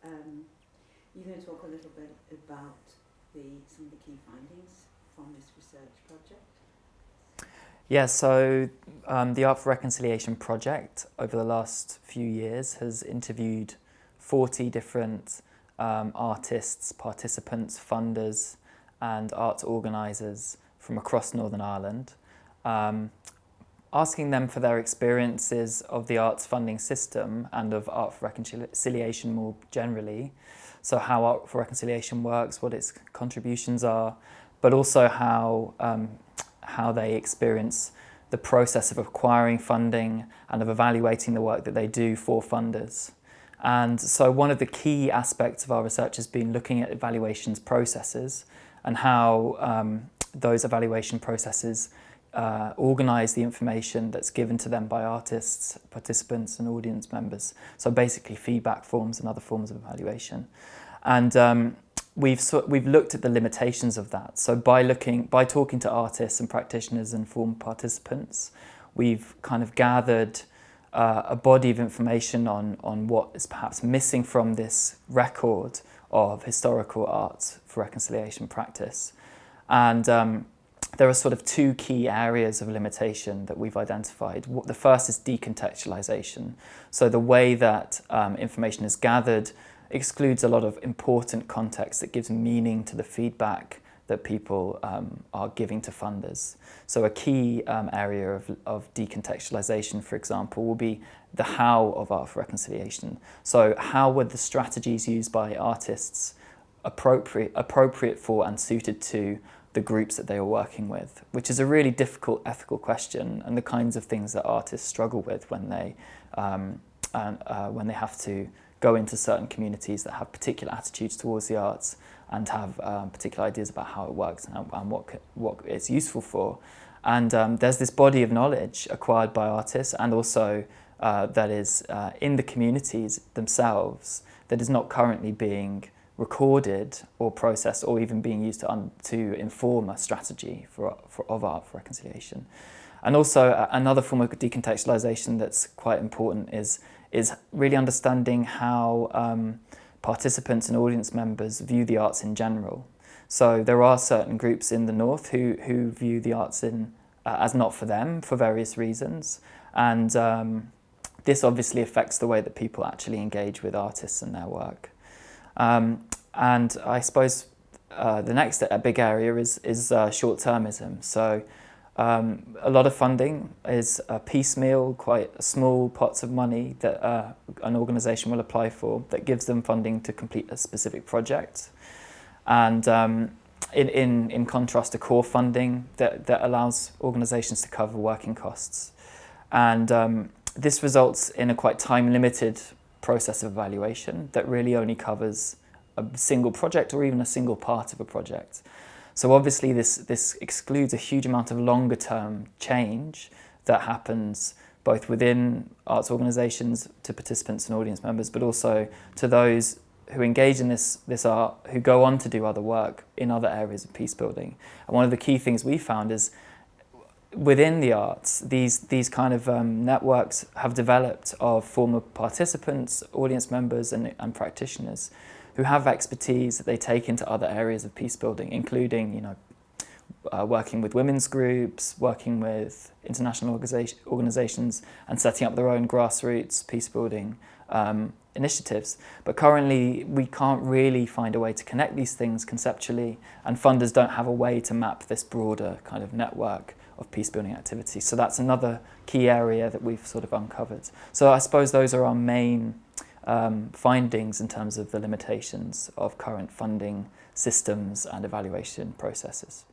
you're going to talk a little bit about some of the key findings from this research project. Yeah, so the Art for Reconciliation project over the last few years has interviewed 40 different artists, participants, funders and arts organisers from across Northern Ireland, asking them for their experiences of the arts funding system and of Art for Reconciliation more generally. So how Art for Reconciliation works, what its contributions are, but also how they experience the process of acquiring funding and of evaluating the work that they do for funders. And so one of the key aspects of our research has been looking at evaluations processes and how those evaluation processes organise the information that's given to them by artists, participants and audience members. So basically feedback forms and other forms of evaluation. And we've looked at the limitations of that. So by talking to artists and practitioners and former participants, we've kind of gathered a body of information on what is perhaps missing from this record of historical art for reconciliation practice. And there are sort of two key areas of limitation that we've identified. The first is decontextualization. So the way that information is gathered excludes a lot of important context that gives meaning to the feedback that people are giving to funders. So a key area of decontextualization, for example, will be the how of Art for Reconciliation. So how were the strategies used by artists appropriate for and suited to the groups that they were working with, which is a really difficult ethical question and the kinds of things that artists struggle with when they have to go into certain communities that have particular attitudes towards the arts and have particular ideas about how it works and what it's useful for. And there's this body of knowledge acquired by artists and also that is in the communities themselves that is not currently being recorded or processed or even being used to inform a strategy of Art for Reconciliation. And also another form of decontextualization that's quite important is really understanding how participants and audience members view the arts in general. So there are certain groups in the North who view the arts as not for them for various reasons. And this obviously affects the way that people actually engage with artists and their work. And I suppose the next big area is short-termism. So a lot of funding is piecemeal, quite small pots of money that an organisation will apply for that gives them funding to complete a specific project. And in contrast to core funding that allows organisations to cover working costs. And this results in a quite time-limited process of evaluation that really only covers a single project or even a single part of a project. So obviously this excludes a huge amount of longer term change that happens both within arts organisations to participants and audience members, but also to those who engage in this art, who go on to do other work in other areas of peace building. And one of the key things we found is within the arts, these kind of networks have developed of former participants, audience members and practitioners who have expertise that they take into other areas of peace building, including, working with women's groups, working with international organisations, and setting up their own grassroots peace building initiatives. But currently, we can't really find a way to connect these things conceptually, and funders don't have a way to map this broader kind of network of peace building activities. So that's another key area that we've sort of uncovered. So I suppose those are our main findings in terms of the limitations of current funding systems and evaluation processes.